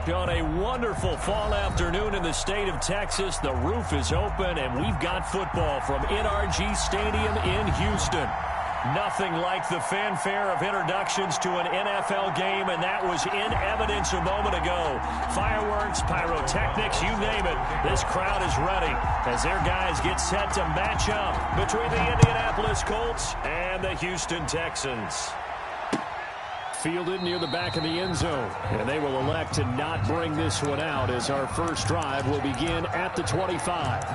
On a wonderful fall afternoon in the state of Texas, the roof is open, and we've got football from NRG Stadium in Houston. Nothing like the fanfare of introductions to an NFL game, and that was in evidence a moment ago. Fireworks, pyrotechnics, you name it. This crowd is ready as their guys get set to match up between the Indianapolis Colts and the Houston Texans. Fielded near the back of the end zone, and they will elect to not bring this one out as our first drive will begin at the 25.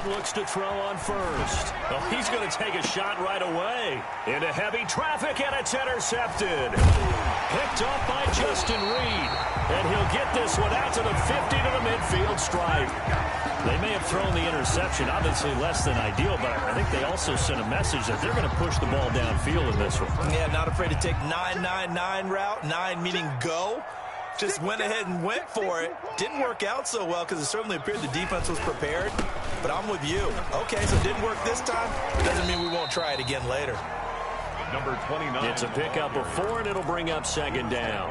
Looks to throw on first. Oh, he's going to take a shot right away. Into heavy traffic, and it's intercepted. Picked off by Justin Reed. And he'll get this one out to the 50 to the midfield stripe. They may have thrown the interception, obviously less than ideal, but I think they also sent a message that they're going to push the ball downfield in this one. Yeah, not afraid to take 9-9-9 route, 9 meaning go. Just went ahead and went for it. Didn't work out so well because it certainly appeared the defense was prepared. But I'm with you. Okay, so it didn't work this time. Doesn't mean we won't try it again later. Number 29. It's a pickup of 4, and it'll bring up second down.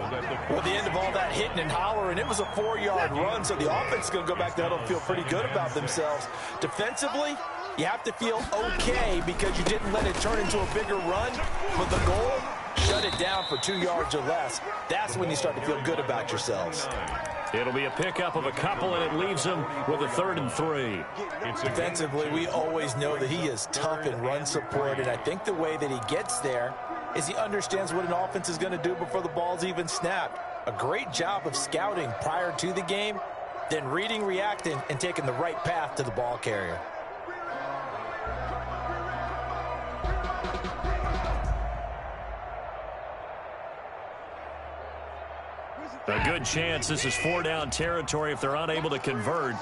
Well, at the end of all that hitting and hollering, it was a 4-yard run, so the offense is going to go back to huddle and feel pretty good about themselves. Defensively, you have to feel okay because you didn't let it turn into a bigger run. But the goal, shut it down for 2 yards or less. That's when you start to feel good about yourselves. It'll be a pickup of a couple, and it leaves them with a 3rd and 3. Defensively, we always know that he is tough in run support, and I think the way that he gets there is he understands what an offense is going to do before the ball's even snapped. A great job of scouting prior to the game, then reading, reacting, and taking the right path to the ball carrier. A good chance this is 4-down territory if they're unable to convert.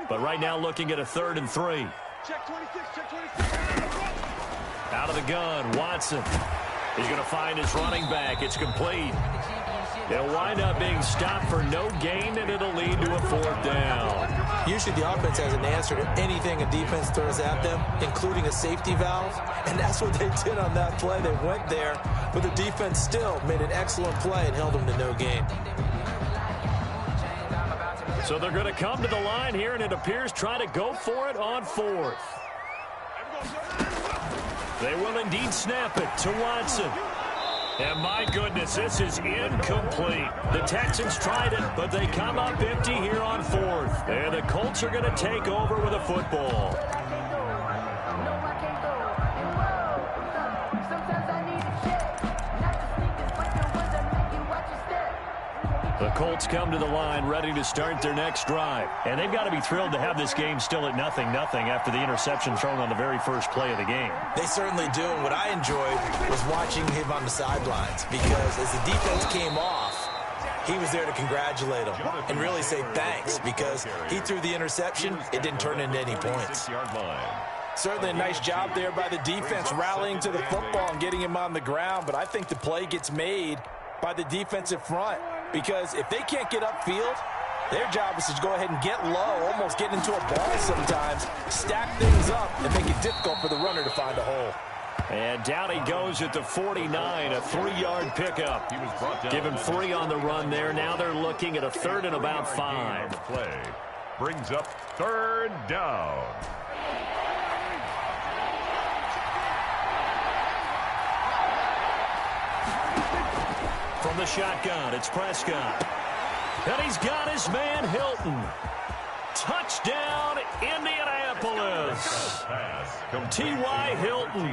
But right now looking at a 3rd and 3. Out of the gun, Watson. He's going to find his running back. It's complete. It'll wind up being stopped for no gain, and it'll lead to a 4th down. Usually the offense has an answer to anything a defense throws at them, including a safety valve. And that's what they did on that play. They went there, but the defense still made an excellent play and held them to no gain. So they're going to come to the line here, and it appears try to go for it on 4th. They will indeed snap it to Watson. And my goodness, this is incomplete. The Texans tried it, but they come up empty here on 4th. And the Colts are going to take over with a football. The Colts come to the line ready to start their next drive. And they've got to be thrilled to have this game still at 0-0 after the interception thrown on the very first play of the game. They certainly do. And what I enjoyed was watching him on the sidelines because as the defense came off, he was there to congratulate them and really say thanks because he threw the interception. It didn't turn into any points. Certainly a nice job there by the defense rallying to the football and getting him on the ground. But I think the play gets made by the defensive front. Because if they can't get upfield, their job is to go ahead and get low, almost get into a ball sometimes, stack things up, and make it difficult for the runner to find a hole. And down he goes at the 49, a 3-yard pickup. Give him 3 on the run there. Now they're looking at a 3rd and about 5. Play brings up 3rd down. From the shotgun, it's Prescott. And he's got his man, Hilton. Touchdown, Indianapolis. Indianapolis. T.Y. Hilton,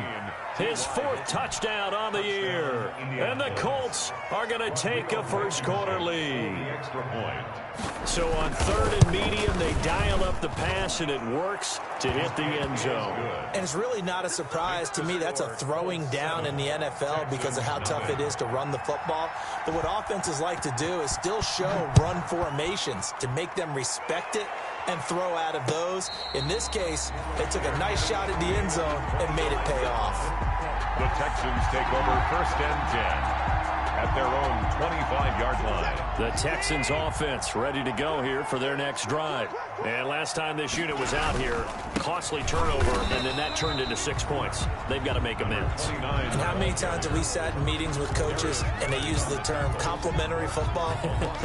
his 4th touchdown on the year. And the Colts are going to take a first-quarter lead. So on 3rd and medium, they dial up the pass, and it works to hit the end zone. And it's really not a surprise to me. That's a throwing down in the NFL because of how tough it is to run the football. But what offenses like to do is still show run formations to make them respect it and throw out of those. In this case, they took a nice shot at the end zone and made it pay off. The Texans take over 1st and 10 at their own 25-yard line. The Texans offense ready to go here for their next drive. And last time this unit was out here, costly turnover, and then that turned into 6 points. They've got to make amends. And how many times have we sat in meetings with coaches and they use the term complementary football?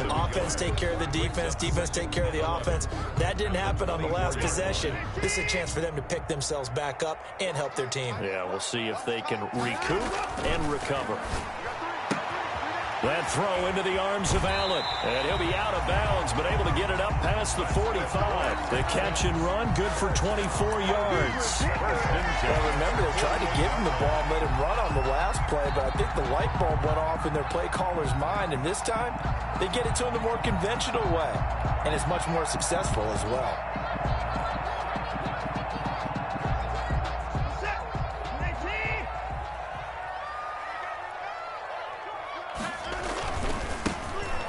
Offense take care of the defense, defense take care of the offense. That didn't happen on the last possession. This is a chance for them to pick themselves back up and help their team. Yeah, we'll see if they can recoup and recover. That throw into the arms of Allen. And he'll be out of bounds, but able to get it up past the 45. The catch and run, good for 24 yards. Well, remember, they tried to give him the ball and let him run on the last play, but I think the light bulb went off in their play caller's mind, and this time, they get it to him the more conventional way, and it's much more successful as well.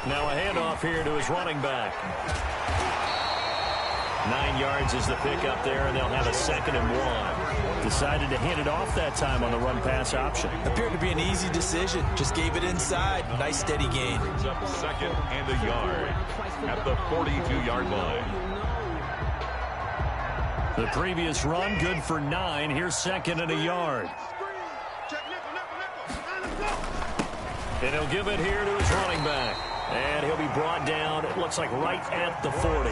Now a handoff here to his running back. 9 yards is the pickup there, and they'll have a 2nd and 1. Decided to hand it off that time on the run-pass option. Appeared to be an easy decision. Just gave it inside. Nice steady gain. Brings up 2nd and a yard at the 42-yard line. The previous run, good for 9. Here's 2nd and a yard. And he'll give it here to his running back. And he'll be brought down, it looks like right at the 40.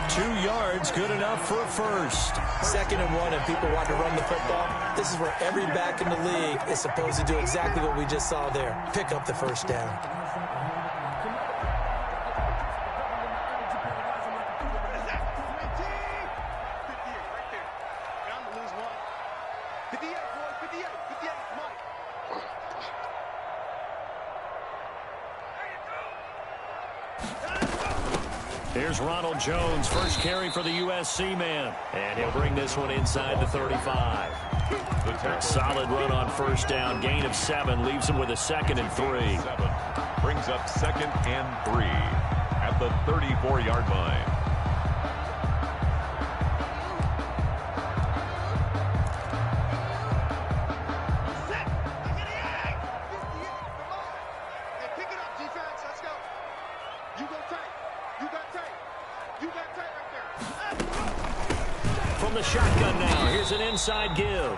2 yards, good enough for a first. 2nd and 1, and people want to run the football. This is where every back in the league is supposed to do exactly what we just saw there. Pick up the first down. Here's Ronald Jones, first carry for the USC man. And he'll bring this one inside the 35. Solid run on first down. Gain of 7 leaves him with a 2nd and 3. Brings up 2nd and 3 at the 34-yard line. From the shotgun now, here's an inside give.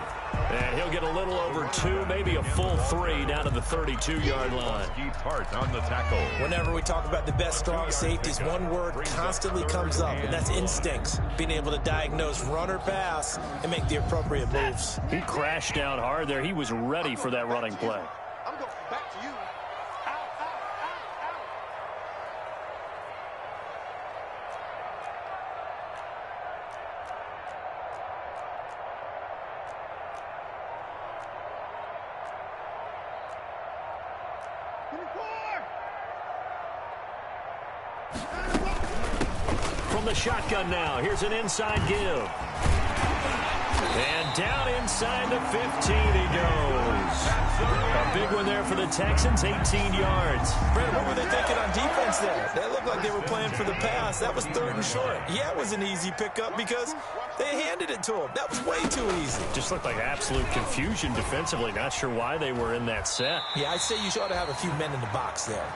And he'll get a little over 2, maybe a full 3 down to the 32-yard line. Keith Hart on the tackle. Whenever we talk about the best strong safeties, one word constantly comes up, and that's instincts. Being able to diagnose run or pass and make the appropriate moves. He crashed down hard there. He was ready for that running play. I'm going back to you. From the shotgun now, here's an inside give. And down inside the 15 he goes. A big one there for the Texans, 18 yards. Brent, what were they thinking on defense there? That looked like they were playing for the pass. That was 3rd and short. Yeah, it was an easy pickup because they handed it to him. That was way too easy. Just looked like absolute confusion defensively. Not sure why they were in that set. Yeah, I'd say you ought to have a few men in the box there.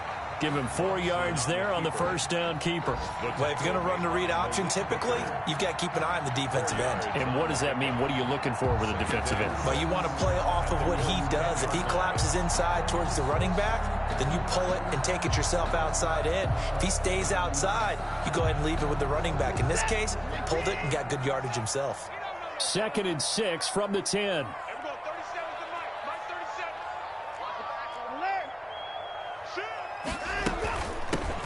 Give him 4 yards there on the first down keeper. Well, if you're going to run the read option, typically, you've got to keep an eye on the defensive end. And what does that mean? What are you looking for with a defensive end? Well, you want to play off of what he does. If he collapses inside towards the running back, then you pull it and take it yourself outside in. If he stays outside, you go ahead and leave it with the running back. In this case, pulled it and got good yardage himself. 2nd and 6 from the 10.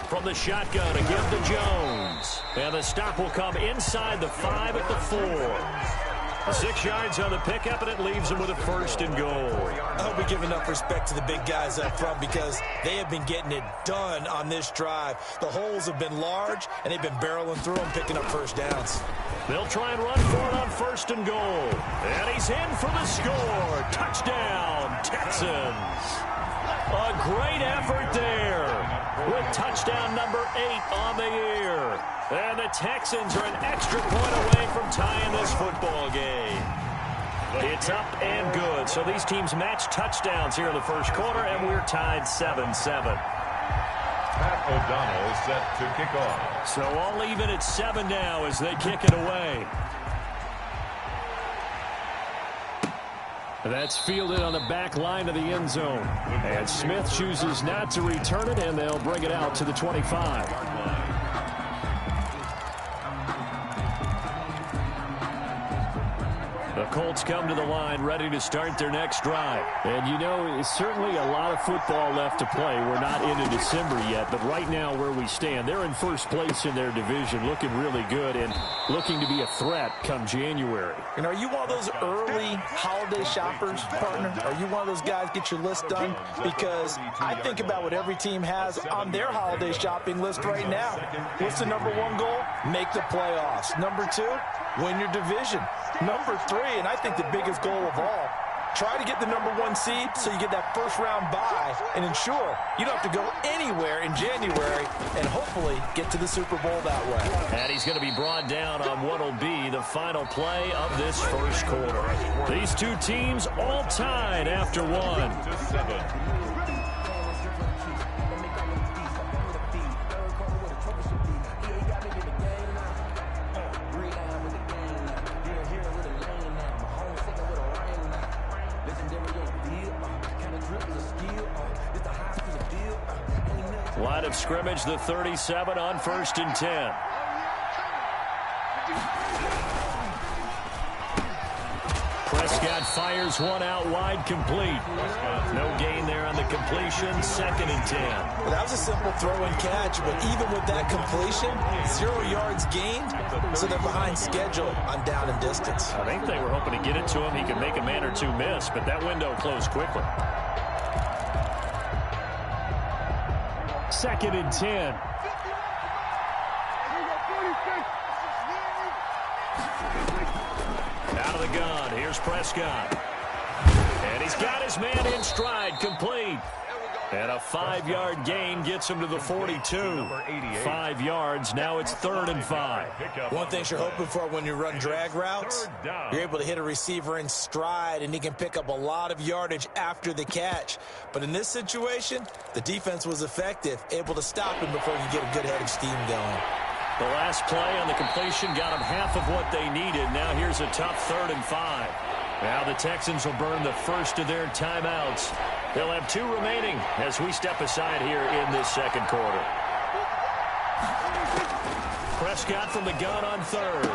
From From the shotgun, a give to Jones. And the stop will come inside the 5 at the 4. 6 yards on the pickup, and it leaves them with a 1st and goal. I hope we give enough respect to the big guys up front because they have been getting it done on this drive. The holes have been large, and they've been barreling through them, picking up first downs. They'll try and run for it on 1st and goal. And he's in for the score. Touchdown, Texans. A great effort there with touchdown number 8 on the year. And the Texans are an extra point away from tying this football game. It's up and good. So these teams match touchdowns here in the first quarter, and we're tied 7-7. Pat O'Donnell is set to kick off. So all even at 7 now as they kick it away. That's fielded on the back line of the end zone. And Smith chooses not to return it, and they'll bring it out to the 25. The Colts come to the line ready to start their next drive. And, you know, it's certainly a lot of football left to play. We're not into December yet, but right now where we stand, they're in first place in their division, looking really good and looking to be a threat come January. And are you one of those early holiday shoppers, partner? Are you one of those guys get your list done? Because I think about what every team has on their holiday shopping list right now. What's the number 1 goal? Make the playoffs. Number 2, win your division. Number 3, and I think the biggest goal of all, try to get the number 1 seed so you get that first-round bye and ensure you don't have to go anywhere in January and hopefully get to the Super Bowl that way. And he's going to be brought down on what will be the final play of this first quarter. These two teams all tied after 1. Line of scrimmage, the 37 on 1st and 10. Prescott fires one out wide, complete. No gain there on the completion, 2nd and 10. Well, that was a simple throw and catch, but even with that completion, 0 yards gained, so they're behind schedule on down and distance. I think they were hoping to get it to him. He could make a man or 2 miss, but that window closed quickly. 2nd and 10. Out of the gun. Here's Prescott. And he's got his man in stride, complete. And a 5-yard gain gets him to the 42. 5 yards. Now it's 3rd and 5. One thing you're hoping for when you run drag routes, you're able to hit a receiver in stride, and he can pick up a lot of yardage after the catch. But in this situation, the defense was effective, able to stop him before you get a good head of steam going. The last play on the completion got them half of what they needed. Now here's a tough 3rd and 5. Now the Texans will burn the first of their timeouts. They'll have 2 remaining as we step aside here in this second quarter. Prescott from the gun on 3rd.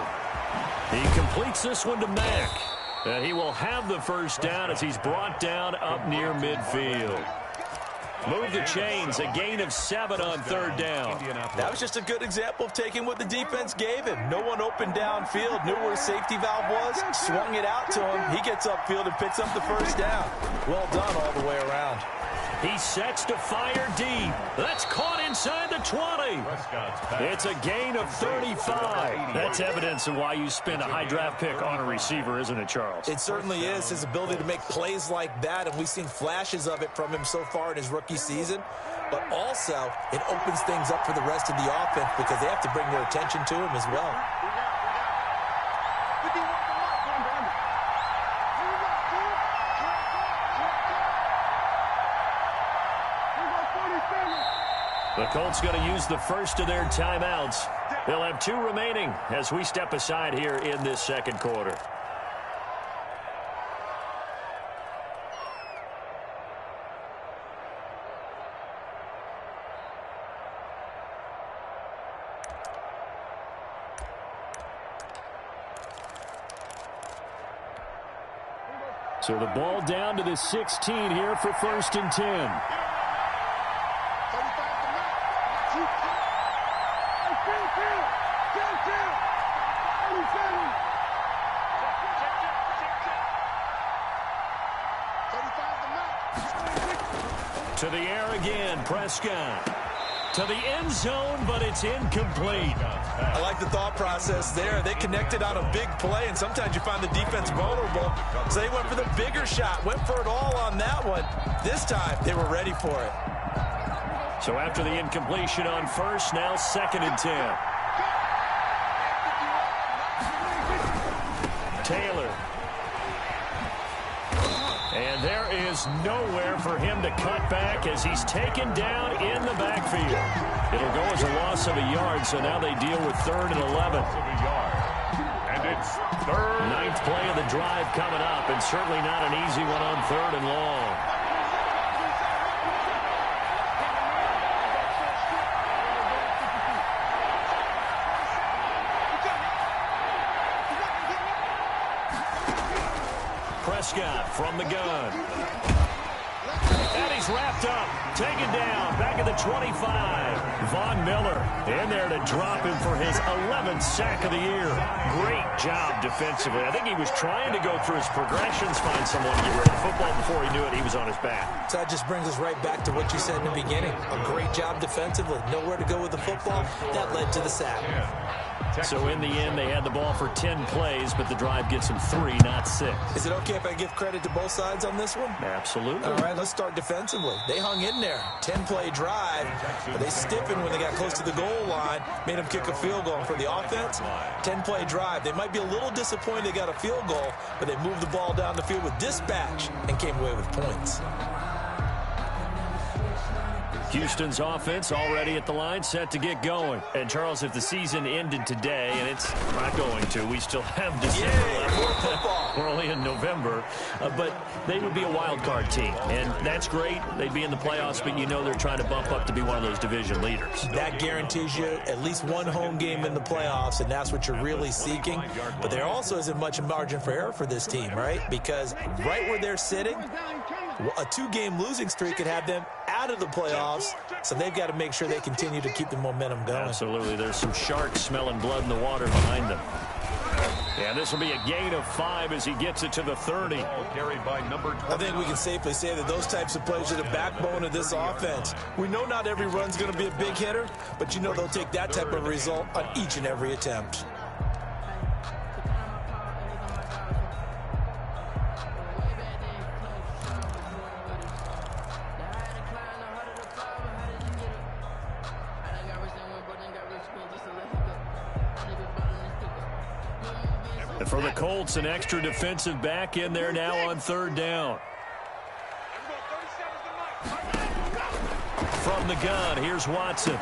He completes this one to Mack. And he will have the first down as he's brought down up near midfield. Move the chains, a gain of 7 on 3rd down. That was just a good example of taking what the defense gave him. No one open downfield, knew where his safety valve was, swung it out to him. He gets upfield and picks up the first down. Well done all the way around. He sets to fire deep. That's caught inside the 20. It's a gain of 35. That's evidence of why you spend a high draft pick on a receiver, isn't it, Charles? It certainly is. His ability to make plays like that, and we've seen flashes of it from him so far in his rookie season. But also, it opens things up for the rest of the offense because they have to bring their attention to him as well. The Colts going to use the first of their timeouts. They'll have 2 remaining as we step aside here in this second quarter. So the ball down to the 16 here for 1st and 10. To the air again, Prescott. To the end zone, but it's incomplete. I like the thought process there. They connected on a big play, and sometimes you find the defense vulnerable. So they went for the bigger shot, went for it all on that one. This time, they were ready for it. So after the incompletion on first, now 2nd and 10. Taylor. And there is nowhere for him to cut back as he's taken down in the backfield. It'll go as a loss of a yard, so now they deal with 3rd and 11. And it's 3rd. 9th play of the drive coming up, and certainly not an easy one on 3rd and long. Prescott from the gun. And he's wrapped up, taken down, back at the 25. Von Miller in there to drop him for his 11th sack of the year. Great job defensively. I think he was trying to go through his progressions, find someone to get rid of the football. Before he knew it, he was on his back. So that just brings us right back to what you said in the beginning. A great job defensively. Nowhere to go with the football. That led to the sack. So in the end, they had the ball for 10 plays, but the drive gets them 3, not 6. Is it okay if I give credit to both sides on this one? Absolutely. All right, let's start defensively. They hung in there. 10-play drive, but they stiffened when they got close to the goal line, made them kick a field goal. For the offense, 10-play drive. They might be a little disappointed they got a field goal, but they moved the ball down the field with dispatch and came away with points. Houston's offense already at the line, set to get going. And, Charles, if the season ended today, and it's not going to, we still have December left. We're only in November. But they would be a wild card team, and that's great. They'd be in the playoffs, but you know they're trying to bump up to be one of those division leaders. That guarantees you at least one home game in the playoffs, and that's what you're really seeking. But there also isn't much margin for error for this team, right? Because right where they're sitting, a 2-game losing streak could have them out of the playoffs, so they've got to make sure they continue to keep the momentum going. Absolutely. There's some sharks smelling blood in the water behind them. Yeah, this will be a gain of 5 as he gets it to the 30. Carried by number 29. I think we can safely say that those types of plays are the backbone of this offense. We know not every run's going to be a big hitter, but you know they'll take that type of result on each and every attempt. And for the Colts, an extra defensive back in there now on 3rd down. From the gun, here's Watson.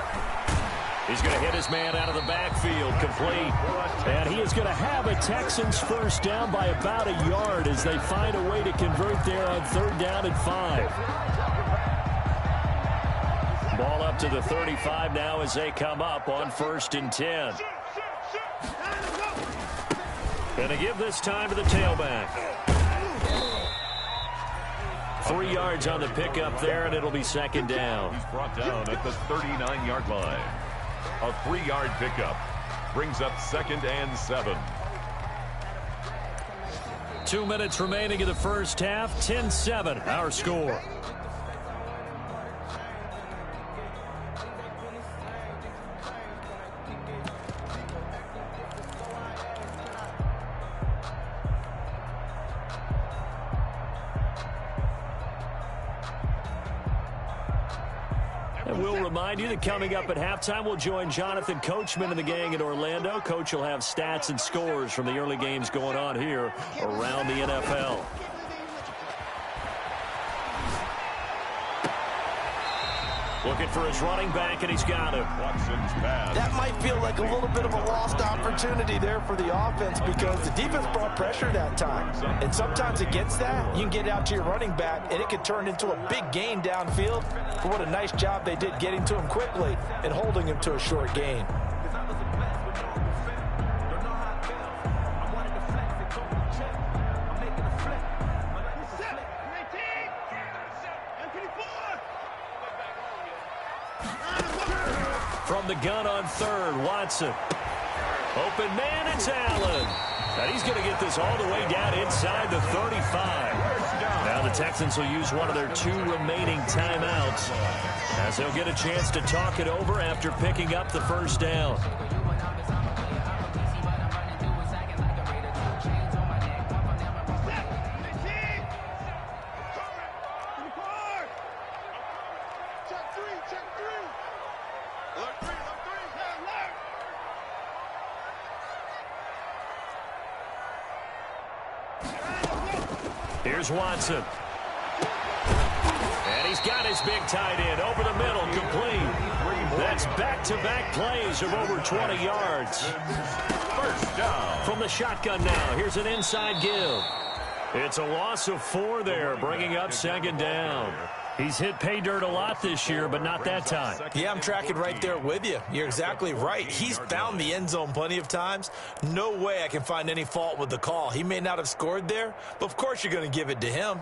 He's going to hit his man out of the backfield, complete. And he is going to have a Texans first down by about a yard as they find a way to convert there on 3rd down and 5. Ball up to the 35 now as they come up on 1st and 10. Going to give this time to the tailback. 3 yards on the pickup there, and it'll be 2nd down. He's brought down at the 39-yard line. A 3-yard pickup brings up 2nd and 7. 2 minutes remaining in the first half. 10-7, our score. And we'll remind you that coming up at halftime, we'll join Jonathan Coachman and the gang in Orlando. Coach will have stats and scores from the early games going on here around the NFL. Looking for his running back, and he's got him. Watson's pass. That might feel like a little bit of a lost opportunity there for the offense because the defense brought pressure that time. And sometimes against that, you can get out to your running back, and it could turn into a big gain downfield. But what a nice job they did getting to him quickly and holding him to a short gain. From the gun on 3rd, Watson. Open man, it's Allen. And he's going to get this all the way down inside the 35. Now the Texans will use one of their 2 remaining timeouts as they'll get a chance to talk it over after picking up the first down. Here's Watson. And he's got his big tight end over the middle, complete. That's back-to-back plays of over 20 yards. First down. From the shotgun now, here's an inside give. It's a loss of 4 there, bringing up second down. He's hit pay dirt a lot this year, but not that time. Yeah, I'm tracking right there with you. You're exactly right. He's found the end zone plenty of times. No way I can find any fault with the call. He may not have scored there, but of course you're going to give it to him.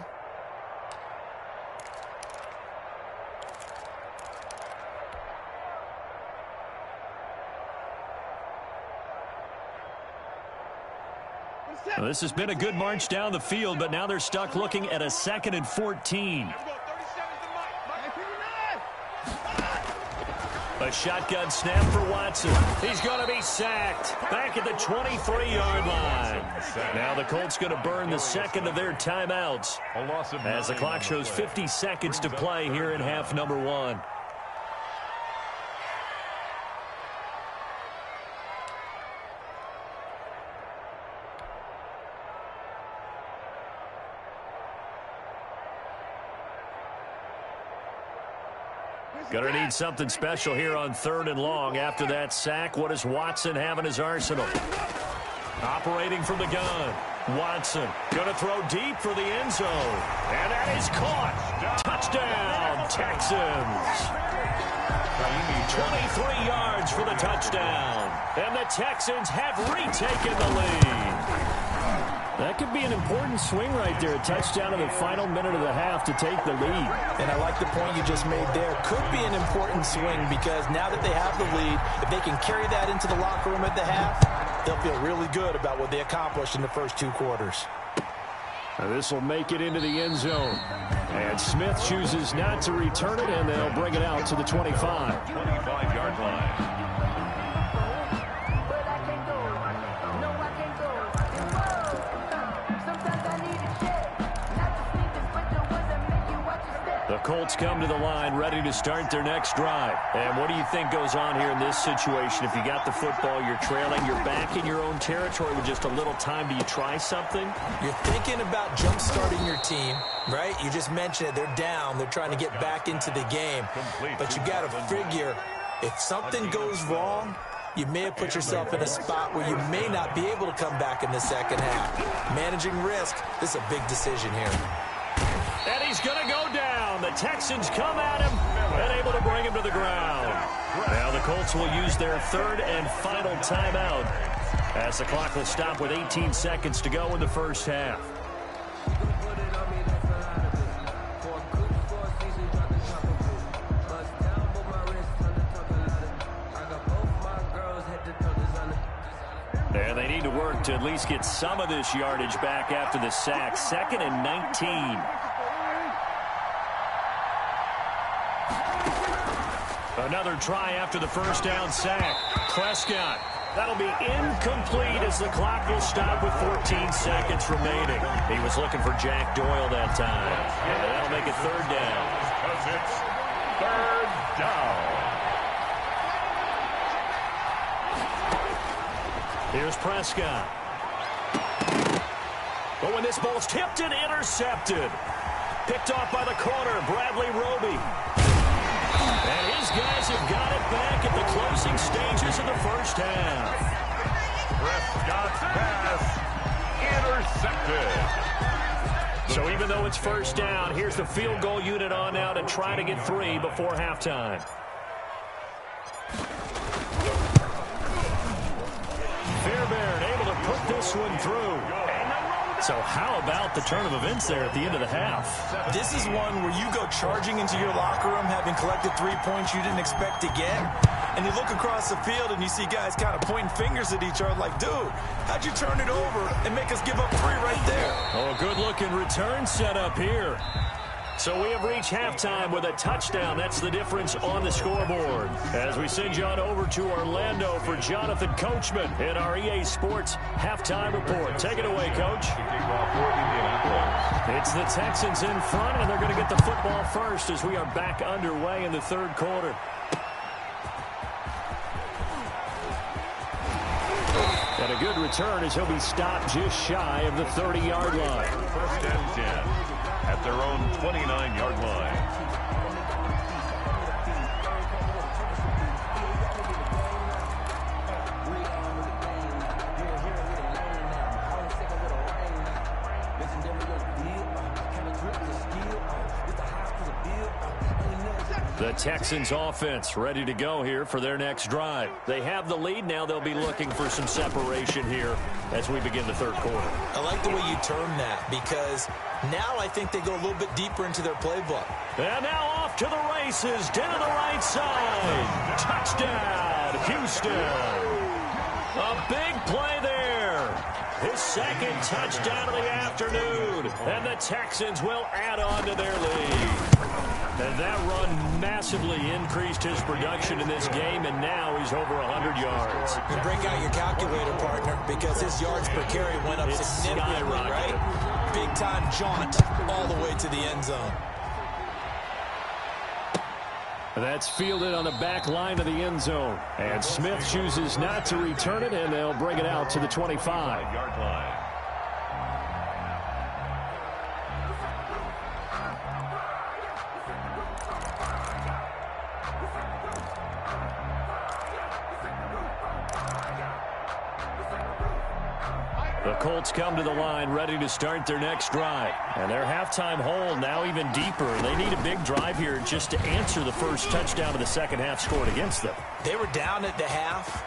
Well, this has been a good march down the field, but now they're stuck looking at a 2nd and 14. A shotgun snap for Watson. He's going to be sacked back at the 23-yard line. Now the Colts going to burn the 2nd of their timeouts as the clock shows 50 seconds to play here in half number 1. Going to need something special here on 3rd and long. After that sack, what does Watson have in his arsenal? Operating from the gun. Watson going to throw deep for the end zone. And that is caught. Touchdown, Texans. 23 yards for the touchdown. And the Texans have retaken the lead. That could be an important swing right there. A touchdown in the final minute of the half to take the lead. And I like the point you just made there. Could be an important swing because now that they have the lead, if they can carry that into the locker room at the half, they'll feel really good about what they accomplished in the first 2 quarters. Now this will make it into the end zone. And Smith chooses not to return it, and they'll bring it out to the 25. 25-yard line. The Colts come to the line ready to start their next drive. And what do you think goes on here in this situation? If you got the football, you're trailing, you're back in your own territory with just a little time. Do you try something? You're thinking about jump-starting your team, right? You just mentioned it. They're down. They're trying to get back into the game. But you got to figure if something goes wrong, you may have put yourself in a spot where you may not be able to come back in the second half. Managing risk, this is a big decision here. And he's going to go down. The Texans come at him and able to bring him to the ground. Now the Colts will use their 3rd and final timeout as the clock will stop with 18 seconds to go in the first half. And they need to work to at least get some of this yardage back after the sack. 2nd and 19. Another try after the first down sack. Prescott. That'll be incomplete as the clock will stop with 14 seconds remaining. He was looking for Jack Doyle that time. And that'll make it 3rd down. Because it's 3rd down. Here's Prescott. But when this ball's tipped and intercepted. Picked off by the corner, Bradley Roby. And his guys have got it back at the closing stages of the first half. Prescott's pass intercepted. So even though it's first down, here's the field goal unit on now to try to get 3 before halftime. Fairbairn able to put this one through. So how about the turn of events there at the end of the half? This is one where you go charging into your locker room having collected 3 points you didn't expect to get. And you look across the field and you see guys kind of pointing fingers at each other like, dude, how'd you turn it over and make us give up 3 right there? Oh, a good-looking return set up here. So we have reached halftime with a touchdown. That's the difference on the scoreboard. As we send you on over to Orlando for Jonathan Coachman in our EA Sports halftime report. Take it away, Coach. It's the Texans in front, and they're going to get the football first as we are back underway in the third quarter. And a good return as he'll be stopped just shy of the 30-yard line. First and 10 at their own 29-yard line. The Texans offense ready to go here for their next drive. They have the lead. Now they'll be looking for some separation here as we begin the third quarter. I like the way you term that because now I think they go a little bit deeper into their playbook. And now off to the races, down the right side. Touchdown, Houston. A big play there. His second touchdown of the afternoon. And the Texans will add on to their lead. And that run massively increased his production in this game, and now he's over 100 yards. You break out your calculator, partner, because his yards per carry went up significantly, right? Big-time jaunt all the way to the end zone. That's fielded on the back line of the end zone. And Smith chooses not to return it, and they'll bring it out to the 25-yard line. The Colts come to the line ready to start their next drive. And their halftime hole now even deeper. They need a big drive here just to answer the first touchdown of the second half scored against them. They were down at the half.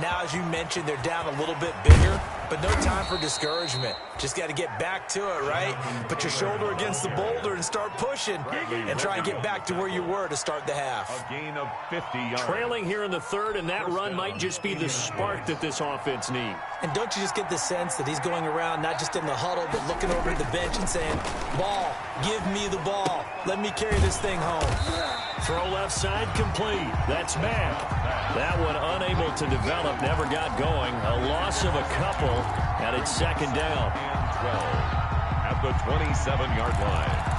Now, as you mentioned, they're down a little bit bigger, but no time for discouragement. Just got to get back to it, right? Put your shoulder against the boulder and start pushing and try and get back to where you were to start the half. A gain of 50 yards. Trailing here in the third, and that run might just be the spark that this offense needs. And don't you just get the sense that he's going around not just in the huddle, but looking over at the bench and saying, ball, give me the ball. Let me carry this thing home. Throw left side complete. That's Mack. That one unable to develop, never got going. A loss of a couple, and it's second down. And 12 at the 27-yard line.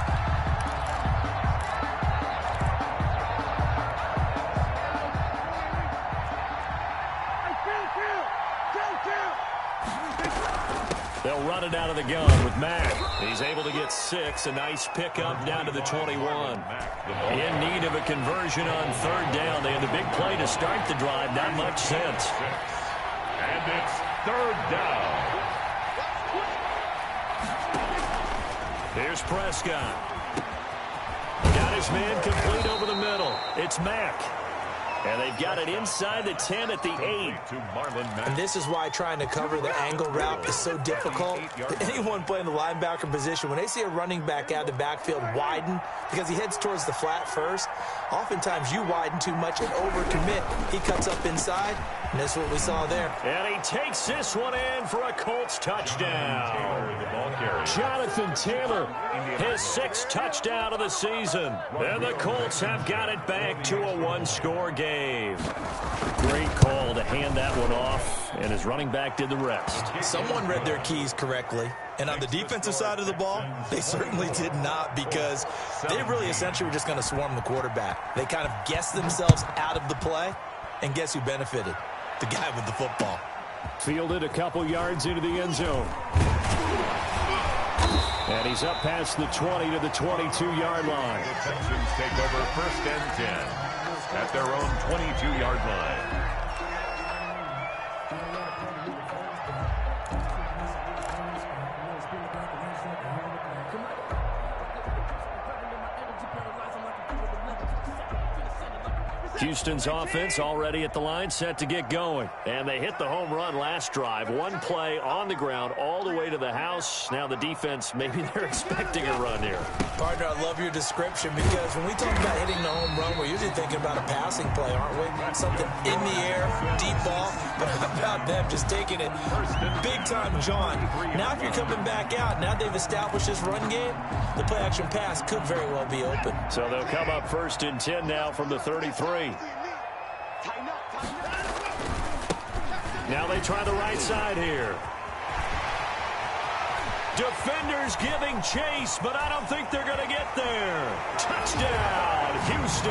They'll run it out of the gun with Mack. He's able to get 6. A nice pickup down to the 21. In need of a conversion on third down. They had a big play to start the drive. Not much sense. And it's third down. Here's Prescott. Got his man complete over the middle. It's Mack. And they've got it inside the 10 at the 8. And this is why trying to cover the angle route is so difficult. Anyone playing the linebacker position, when they see a running back out of the backfield widen because he heads towards the flat first, oftentimes you widen too much and overcommit. He cuts up inside, and that's what we saw there. And he takes this one in for a Colts touchdown. Jonathan Taylor, his 6th touchdown of the season. And the Colts have got it back to a one-score game. Great call to hand that one off, and his running back did the rest. Someone read their keys correctly, and on the defensive side of the ball, they certainly did not, because they really essentially were just going to swarm the quarterback. They kind of guessed themselves out of the play, and guess who benefited? The guy with the football. Fielded a couple yards into the end zone. And he's up past the 20 to the 22-yard line. The Texans take over first and 10 at their own 22-yard line. Houston's offense already at the line, set to get going. And they hit the home run last drive. One play on the ground all the way to the house. Now the defense, maybe they're expecting a run here. Partner, I love your description because when we talk about hitting the home run, we're usually thinking about a passing play, aren't we? Something in the air, deep ball. But how about them just taking it big time, John? Now if you're coming back out, now they've established this run game, the play-action pass could very well be open. So they'll come up 1st and 10 now from the 33. Now they try the right side here. Defenders giving chase, but I don't think they're going to get there. Touchdown, Houston.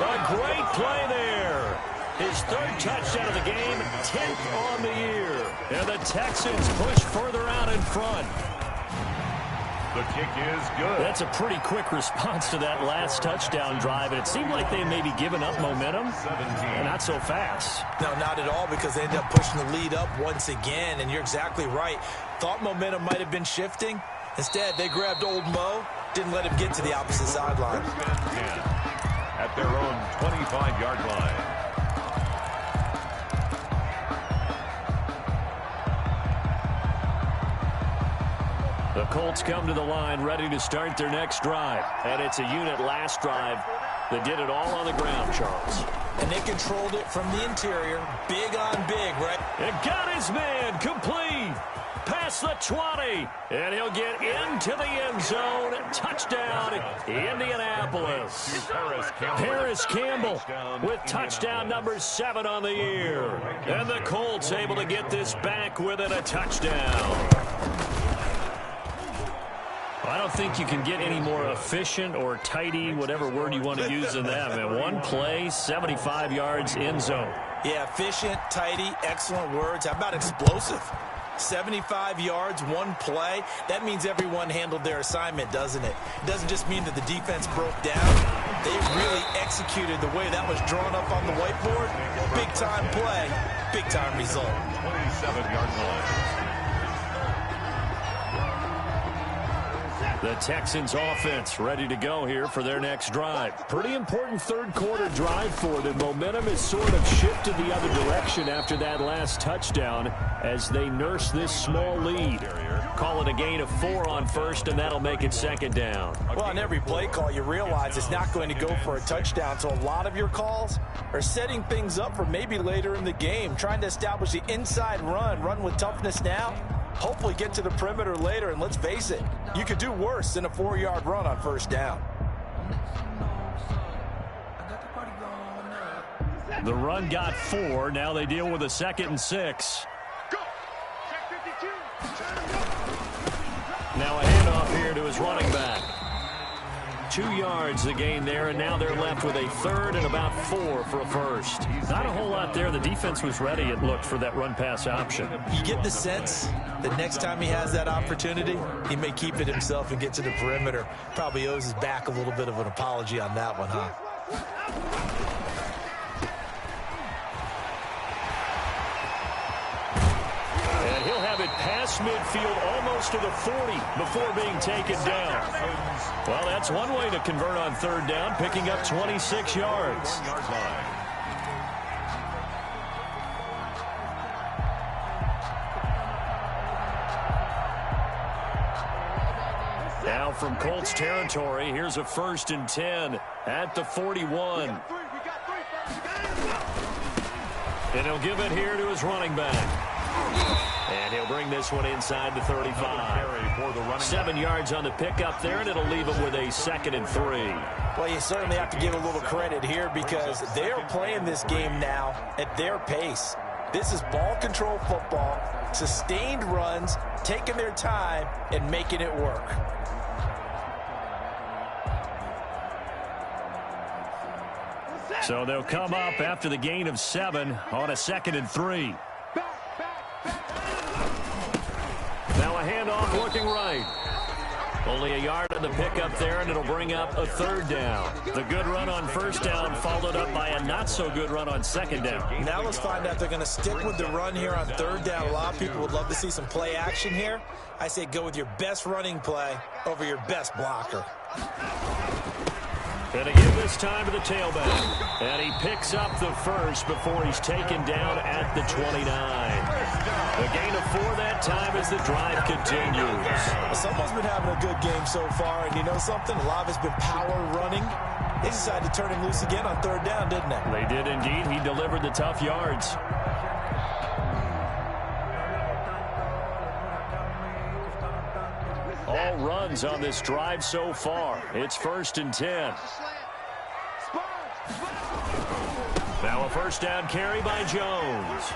A great play there. His 3rd touchdown of the game, 10th on the year. And the Texans push further out in front. The kick is good. That's a pretty quick response to that last touchdown drive. And it seemed like they may be giving up momentum. Not so fast. No, not at all, because they ended up pushing the lead up once again. And you're exactly right. Thought momentum might have been shifting. Instead, they grabbed old Mo, didn't let him get to the opposite sideline. At their own 25-yard line. The Colts come to the line ready to start their next drive. And it's a unit last drive that did it all on the ground, Charles. And they controlled it from the interior. Big on big, right? It got his man complete. Past the 20. And he'll get into the end zone. Touchdown, Indianapolis. Paris Campbell with touchdown number 7 on the year. And the Colts able to get this back within a touchdown. I don't think you can get any more efficient or tidy, whatever word you want to use in that. Man, one play, 75 yards, end zone. Yeah, efficient, tidy, excellent words. How about explosive? 75 yards, one play. That means everyone handled their assignment, doesn't it? It doesn't just mean that the defense broke down. They really executed the way that was drawn up on the whiteboard. Big-time play, big-time result. 27-yard line. The Texans offense ready to go here for their next drive. Pretty important 3rd quarter drive for them. Momentum has sort of shifted the other direction after that last touchdown as they nurse this small lead. Call it a gain of 4 on 1st, and that'll make it 2nd down. Well, on every play call, you realize it's not going to go for a touchdown, so a lot of your calls are setting things up for maybe later in the game, trying to establish the inside run with toughness now. Hopefully get to the perimeter later, and let's face it, you could do worse than a 4-yard run on 1st down. The run got 4. Now they deal with a 2nd and 6. Now a handoff here to his running back. 2 yards the gain there, and now they're left with a 3rd and about 4 for a 1st. Not a whole lot there. The defense was ready, it looked, for that run-pass option. You get the sense that next time he has that opportunity, he may keep it himself and get to the perimeter. Probably owes his back a little bit of an apology on that one, huh? And he'll have it past midfield, almost to the 40, before being taken down. Well, that's one way to convert on 3rd down, picking up 26 yards. Now from Colts territory, here's a 1st and 10 at the 41. And he'll give it here to his running back. And he'll bring this one inside the 35. 7 yards on the pickup there, and it'll leave him with a 2nd and 3. Well, you certainly have to give a little credit here because they're playing this game now at their pace. This is ball control football, sustained runs, taking their time, and making it work. So they'll come up after the gain of 7 on a 2nd and 3. Now a handoff looking right. Only a yard on the pickup there, and it'll bring up a 3rd down. The good run on 1st down followed up by a not-so-good run on 2nd down. Now let's find out if they're going to stick with the run here on 3rd down. A lot of people would love to see some play action here. I say go with your best running play over your best blocker. Going to give this time to the tailback. And he picks up the first before he's taken down at the 29. The gain of 4 that time as the drive continues. Someone's been having a good game so far, and you know something? A lot of it's been power running. They decided to turn him loose again on 3rd down, didn't they? They did indeed. He delivered the tough yards. All runs on this drive so far. It's 1st and 10. Now a 1st down carry by Jones.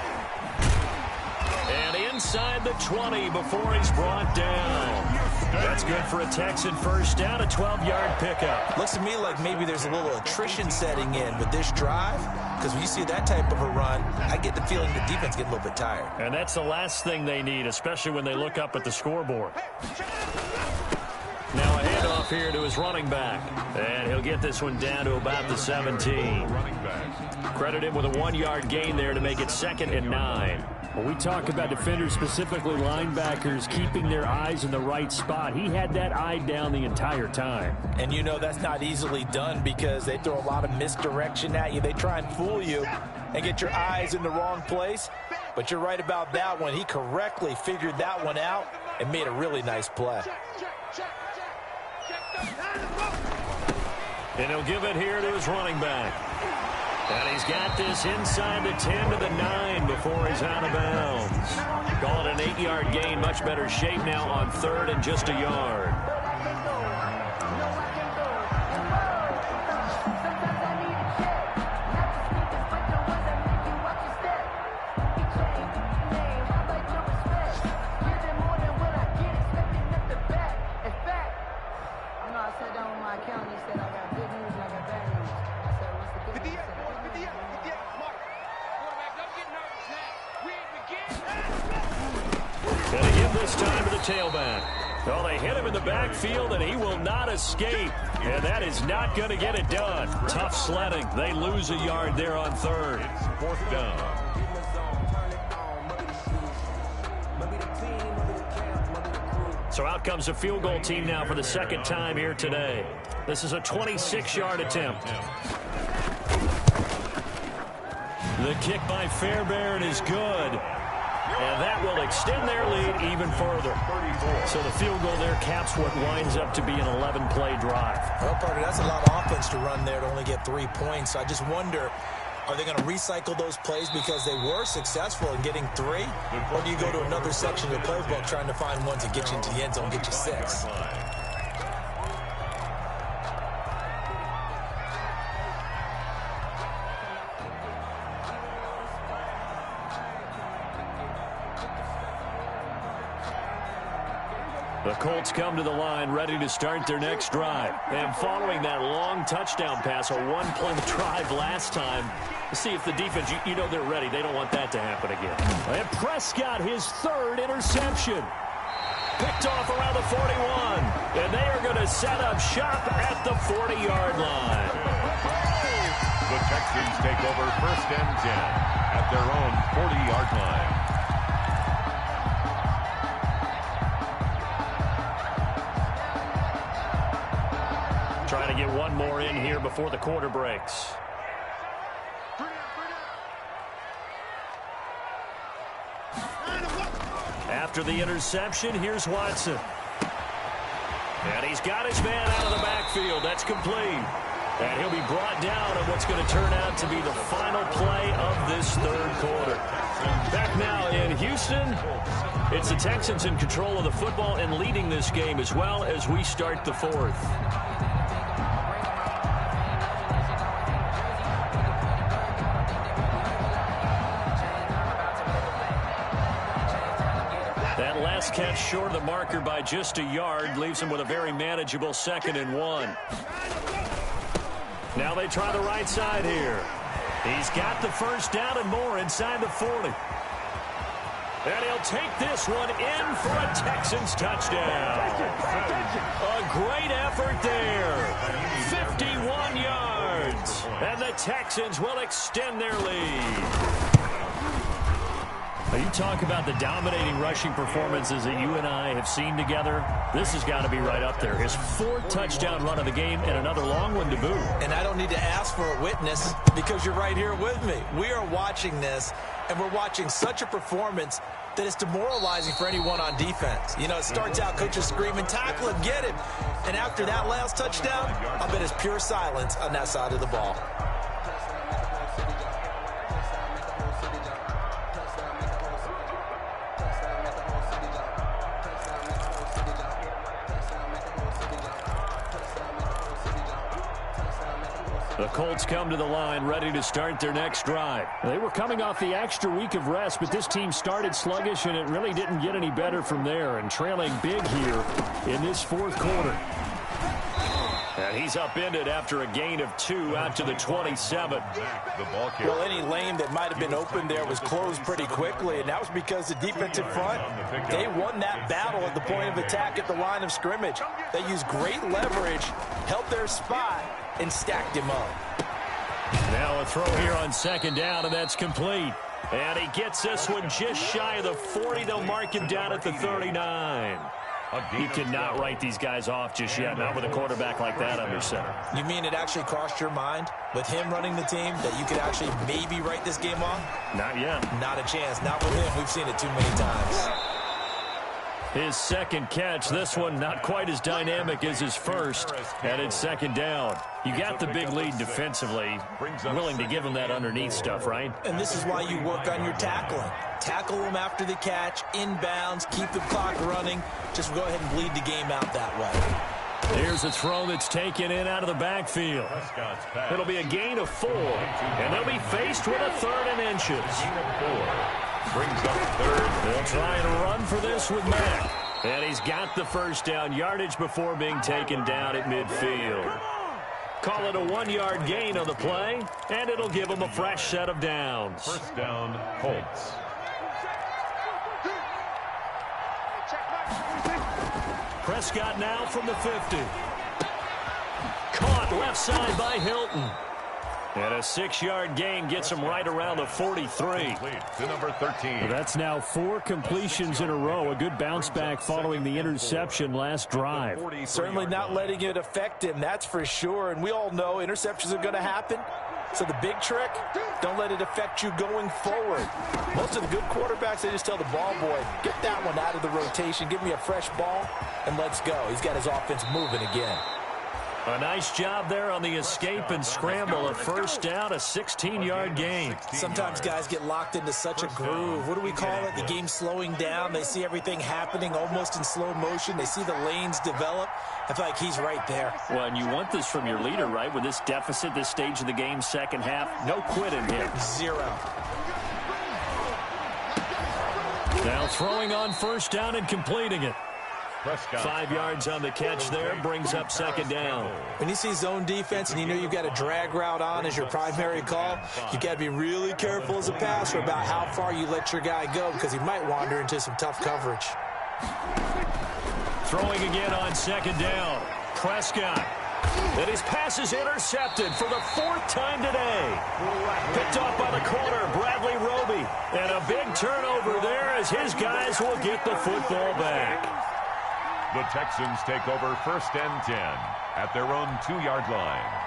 And inside the 20 before he's brought down. That's good for a Texan 1st down, a 12-yard pickup. Looks to me like maybe there's a little attrition setting in with this drive, because when you see that type of a run, I get the feeling the defense get a little bit tired. And that's the last thing they need, especially when they look up at the scoreboard. Now a handoff here to his running back. And he'll get this one down to about the 17. Credit him with a 1-yard gain there to make it 2nd and 9. When we talk about defenders, specifically linebackers, keeping their eyes in the right spot, he had that eye down the entire time. And you know that's not easily done because they throw a lot of misdirection at you. They try and fool you and get your eyes in the wrong place. But you're right about that one. He correctly figured that one out and made a really nice play. And he'll give it here to his running back. And he's got this inside the 10 to the 9 before he's out of bounds. Call it an 8-yard gain. Much better shape now on 3rd and just a yard. Tailback. Well, they hit him in the backfield, and he will not escape. And that is not going to get it done. Tough sledding. They lose a yard there on 3rd. It's 4th down. So out comes a field goal team now for the 2nd time here today. This is a 26-yard attempt. The kick by Fairbairn is good. And that will extend their lead even further. So the field goal there caps what winds up to be an 11-play drive. Well, Parker, that's a lot of offense to run there to only get 3 points. I just wonder, are they going to recycle those plays because they were successful in getting 3? Or do you go to another section of the playbook trying to find ones that get you into the end zone, get you 6? The Colts come to the line ready to start their next drive. And following that long touchdown pass, a 1-play drive last time, see if the defense, you know they're ready. They don't want that to happen again. And Prescott, his 3rd interception. Picked off around the 41. And they are going to set up shop at the 40-yard line. The Texans take over 1st and 10 at their own 40-yard line. Trying to get one more in here before the quarter breaks. After the interception, here's Watson. And he's got his man out of the backfield. That's complete. And he'll be brought down on what's going to turn out to be the final play of this 3rd quarter. Back now in Houston, it's the Texans in control of the football and leading this game as well as we start the 4th. That last catch short of the marker by just a yard leaves him with a very manageable 2nd and 1. Now they try the right side here. He's got the 1st down and more inside the 40. And he'll take this one in for a Texans touchdown. A great effort there. 51 yards. And the Texans will extend their lead. You talk about the dominating rushing performances that you and I have seen together. This has got to be right up there. His 4th touchdown run of the game and another long one to boot. And I don't need to ask for a witness because you're right here with me. We are watching this, and we're watching such a performance that it's demoralizing for anyone on defense. You know, it starts out coaches screaming, tackle him, get him. And after that last touchdown, I bet it's pure silence on that side of the ball. The Colts come to the line ready to start their next drive. They were coming off the extra week of rest, but this team started sluggish, and it really didn't get any better from there, and trailing big here in this 4th quarter. And he's upended after a gain of 2 out to the 27. Well, any lane that might have been open there was closed pretty quickly, and that was because the defensive front, they won that battle at the point of attack at the line of scrimmage. They used great leverage, held their spot, and stacked him up. Now a throw here on 2nd down, and that's complete. And he gets this one just shy of the 40. They'll mark him down at the 39. You cannot write these guys off just yet, not with a quarterback like that under center. You mean it actually crossed your mind with him running the team that you could actually maybe write this game off? Not yet. Not a chance. Not with him. We've seen it too many times. His 2nd catch, this one not quite as dynamic as his 1st, and it's 2nd down. You got the big lead defensively, willing to give him that underneath stuff, right? And this is why you work on your tackling. Tackle them after the catch, inbounds, keep the clock running. Just go ahead and bleed the game out that way. Here's a throw that's taken in out of the backfield. It'll be a gain of 4, and they'll be faced with a 3rd and inches. Brings up 3rd. They'll try and run for this with Mack. And he's got the 1st down yardage before being taken down at midfield. Call it a 1-yard gain on the play, and it'll give him a fresh set of downs. 1st down, Colts. Prescott now from the 50. Caught left side by Hilton. And a 6-yard gain gets him right around the 43. To number 13. That's now 4 completions in a row. A good bounce back following the interception last drive. Certainly not letting it affect him, that's for sure. And we all know interceptions are going to happen. So the big trick, don't let it affect you going forward. Most of the good quarterbacks, they just tell the ball boy, get that one out of the rotation, give me a fresh ball, and let's go. He's got his offense moving again. A nice job there on the escape and scramble. A 1st down, a 16-yard gain. Sometimes guys get locked into such a groove. What do we call it? The game's slowing down. They see everything happening almost in slow motion. They see the lanes develop. I feel like he's right there. Well, and you want this from your leader, right? With this deficit, this stage of the game, 2nd half, no quit in here. 0. Now throwing on 1st down and completing it. Prescott. 5 yards on the catch there, brings up 2nd down. When you see zone defense and you know you've got a drag route on as your primary call, you've got to be really careful as a passer about how far you let your guy go because he might wander into some tough coverage. Throwing again on 2nd down. Prescott. And his pass is intercepted for the 4th time today. Picked off by the corner, Bradley Roby. And a big turnover there as his guys will get the football back. The Texans take over 1st and 10 at their own 2-yard line.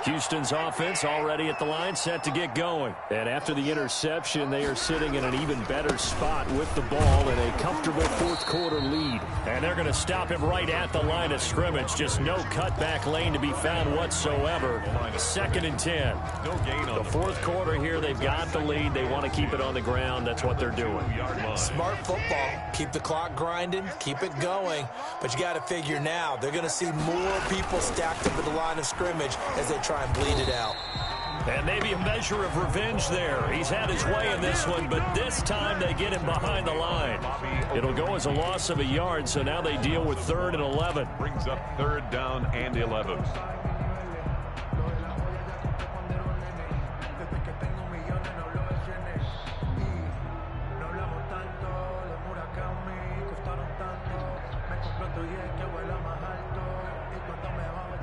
Houston's offense already at the line, set to get going. And after the interception, they are sitting in an even better spot with the ball in a comfortable 4th quarter lead. And they're going to stop him right at the line of scrimmage. Just no cutback lane to be found whatsoever. 2nd and 10. No gain on the 4th quarter here. They've got the lead. They want to keep it on the ground. That's what they're doing. Smart football. Keep the clock grinding. Keep it going. But you got to figure now, they're going to see more people stacked up at the line of scrimmage as they try and bleed it out. And maybe a measure of revenge there. He's had his way in this one, but this time they get him behind the line. It'll go as a loss of a yard, so now they deal with 3rd and 11. Brings up 3rd down and 11.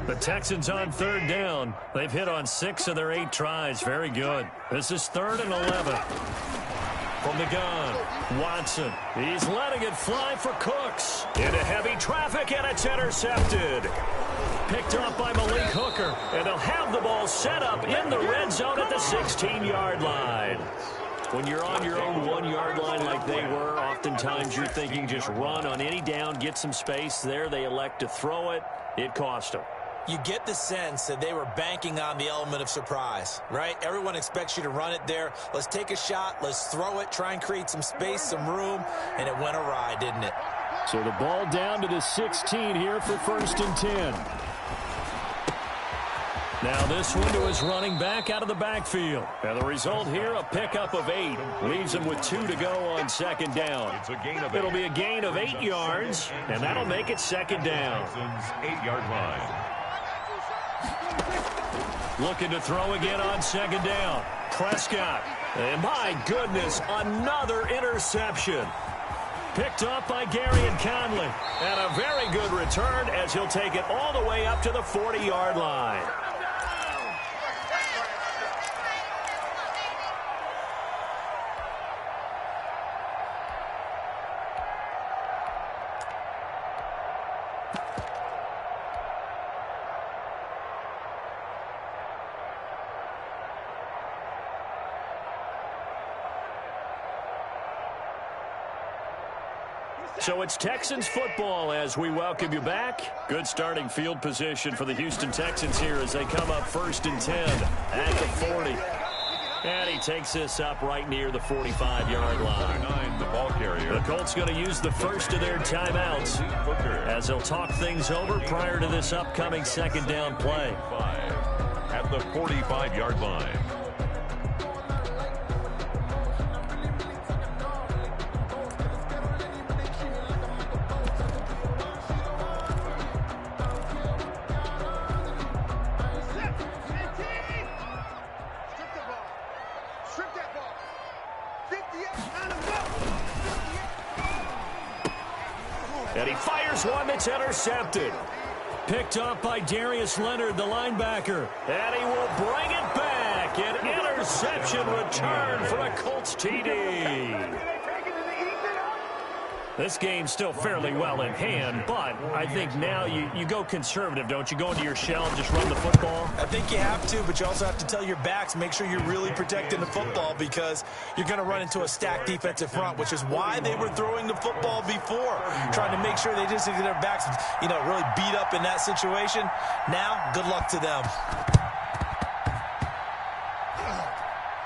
The Texans on 3rd down. They've hit on 6 of their 8 tries. Very good. This is 3rd and 11. From the gun, Watson. He's letting it fly for Cooks. Into heavy traffic, and it's intercepted. Picked up by Malik Hooker, and they'll have the ball set up in the red zone at the 16-yard line. When you're on your own 1-yard line like they were, oftentimes you're thinking just run on any down, get some space. There they elect to throw it. It cost them. You get the sense that they were banking on the element of surprise, right? Everyone expects you to run it there. Let's take a shot. Let's throw it, try and create some space, some room, and it went awry, didn't it? So the ball down to the 16 here for 1st and 10. Now this one to his running back out of the backfield. And the result here, a pickup of 8. Leaves him with 2 to go on 2nd down. It'll be a gain of 8 yards, and that'll make it 2nd down. 8-yard line. Looking to throw again on 2nd down. Prescott. And my goodness, another interception. Picked up by Gary and Conley. And a very good return as he'll take it all the way up to the 40-yard line. So it's Texans football as we welcome you back. Good starting field position for the Houston Texans here as they come up 1st and 10 at the 40. And he takes this up right near the 45-yard line. The ball carrier. The Colts going to use the first of their timeouts as they'll talk things over prior to this upcoming 2nd down play. At the 45-yard line. And he fires one that's intercepted. Picked up by Darius Leonard, the linebacker. And he will bring it back. An interception return for a Colts TD. This game's still fairly well in hand, but I think now you go conservative, don't you? Go into your shell and just run the football? I think you have to, but you also have to tell your backs, make sure you're really protecting the football because you're going to run into a stacked defensive front, which is why they were throwing the football before, trying to make sure they just get their backs, really beat up in that situation. Now, good luck to them.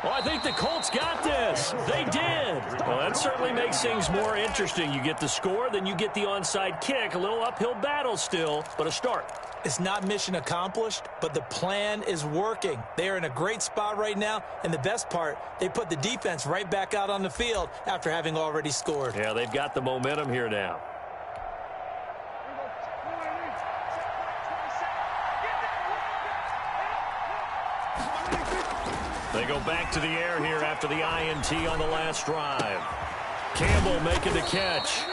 Well, I think the Colts got this. They did. Well, that certainly makes things more interesting. You get the score, then you get the onside kick. A little uphill battle still, but a start. It's not mission accomplished, but the plan is working. They are in a great spot right now, and the best part, they put the defense right back out on the field after having already scored. Yeah, they've got the momentum here now. They go back to the air here after the INT on the last drive. Campbell making the catch.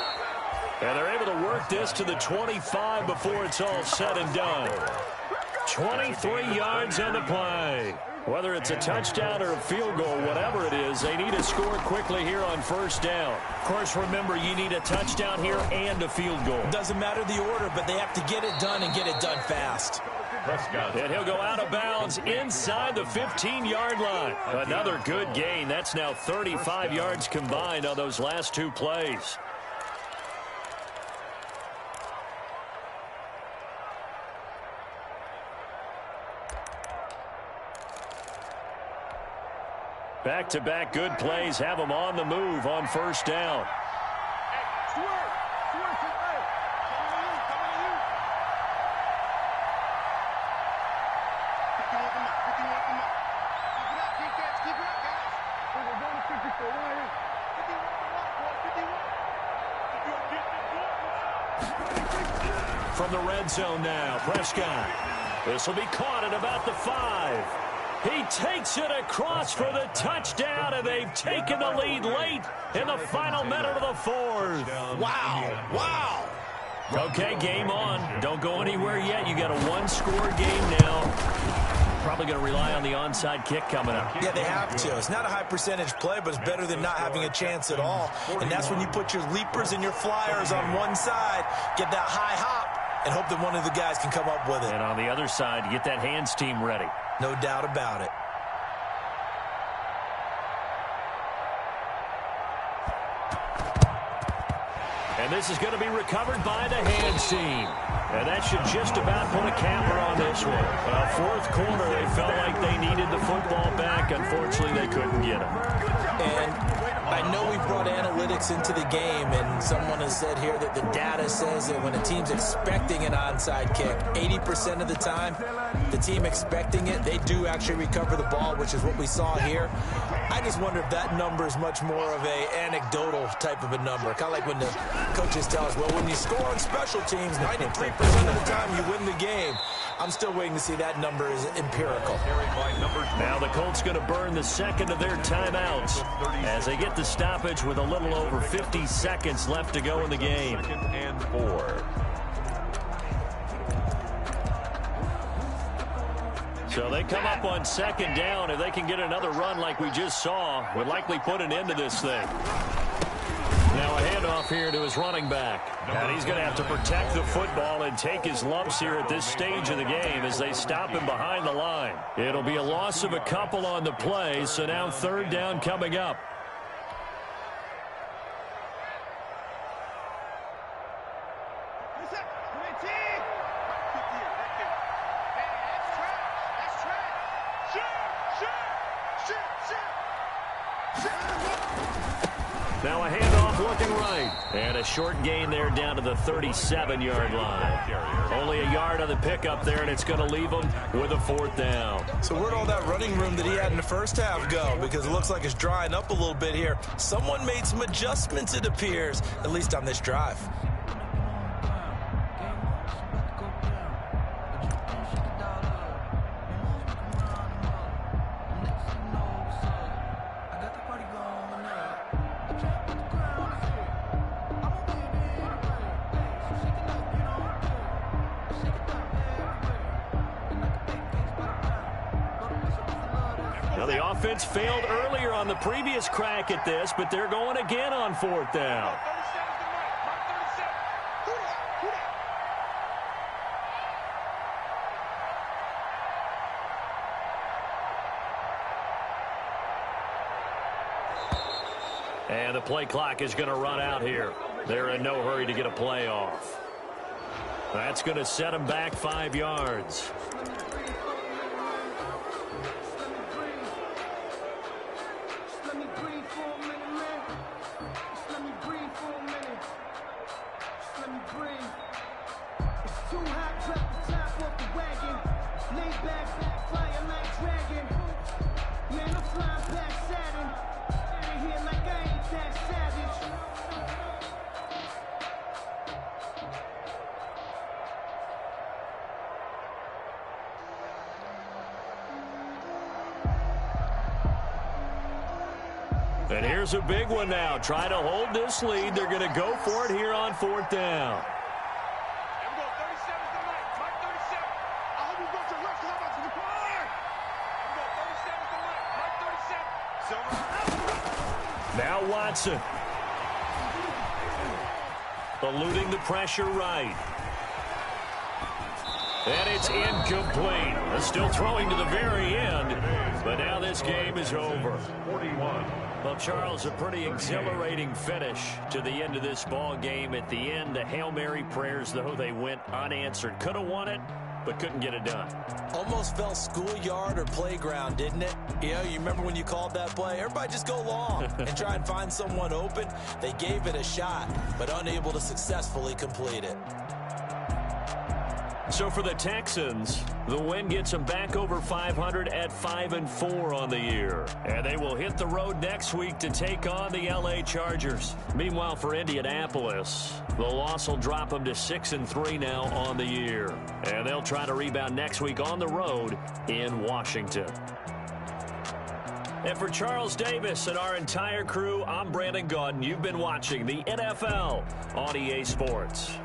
And they're able to work this to the 25 before it's all said and done. 23 yards on the play. Whether it's a touchdown or a field goal, whatever it is, they need to score quickly here on 1st down. Of course, remember, you need a touchdown here and a field goal. Doesn't matter the order, but they have to get it done and get it done fast. And he'll go out of bounds inside the 15-yard line. Another good gain. That's now 35 yards combined on those last 2 plays. Back-to-back good plays have them on the move on 1st down. From the red zone now, Prescott. This will be caught at about the 5. He takes it across for the touchdown, and they've taken the lead late in the final minute of the 4th. Wow. Wow. Okay, game on. Don't go anywhere yet. You got a 1-score game now. probably going to rely on the onside kick coming up. Yeah, they have to. It's not a high percentage play, but it's better than not having a chance at all. And that's when you put your leapers and your flyers on one side, get that high hop, and hope that one of the guys can come up with it. And on the other side, get that hands team ready. No doubt about it. And this is going to be recovered by the hands team. And that should just about put a capper on this one. Fourth quarter, they felt like they needed the football back. Unfortunately, they couldn't get it. And I know we brought analytics into the game, and someone has said here that the data says that when a team's expecting an onside kick, 80% of the time, the team expecting it, they do actually recover the ball, which is what we saw here. I just wonder if that number is much more of a anecdotal type of a number. Kind of like when the coaches tell us, well, when you score on special teams, 93% of the time you win the game. I'm still waiting to see that number is empirical. Now the Colts going to burn the second of their timeouts as they get the stoppage with a little over 50 seconds left to go in the game. 2nd and 4. So they come up on 2nd down. If they can get another run like we just saw, would likely put an end to this thing. Now a handoff here to his running back. And he's going to have to protect the football and take his lumps here at this stage of the game as they stop him behind the line. It'll be a loss of a couple on the play, so now 3rd down coming up. Now a handoff looking right. And a short gain there down to the 37-yard line. Only a yard on the pickup there, and it's going to leave him with a 4th down. So where'd all that running room that he had in the first half go? Because it looks like it's drying up a little bit here. Someone made some adjustments, it appears, at least on this drive. The offense failed earlier on the previous crack at this, but they're going again on 4th down. And the play clock is going to run out here. They're in no hurry to get a play off. That's going to set them back 5 yards. And here's a big one now. Try to hold this lead. They're going to go for it here on 4th down. Now Watson. Eluding the pressure right. And it's incomplete. Still throwing to the very end. But now this game is over. 41. Well, Charles, a pretty exhilarating finish to the end of this ball game. At the end, the Hail Mary prayers, though, they went unanswered. Could have won it, but couldn't get it done. Almost felt schoolyard or playground, didn't it? You know, you remember when you called that play? Everybody just go long and try and find someone open. They gave it a shot, but unable to successfully complete it. So for the Texans, the win gets them back over 500 at 5-4 on the year. And they will hit the road next week to take on the LA Chargers. Meanwhile, for Indianapolis, the loss will drop them to 6-3 now on the year. And they'll try to rebound next week on the road in Washington. And for Charles Davis and our entire crew, I'm Brandon Gaudin. You've been watching the NFL on EA Sports.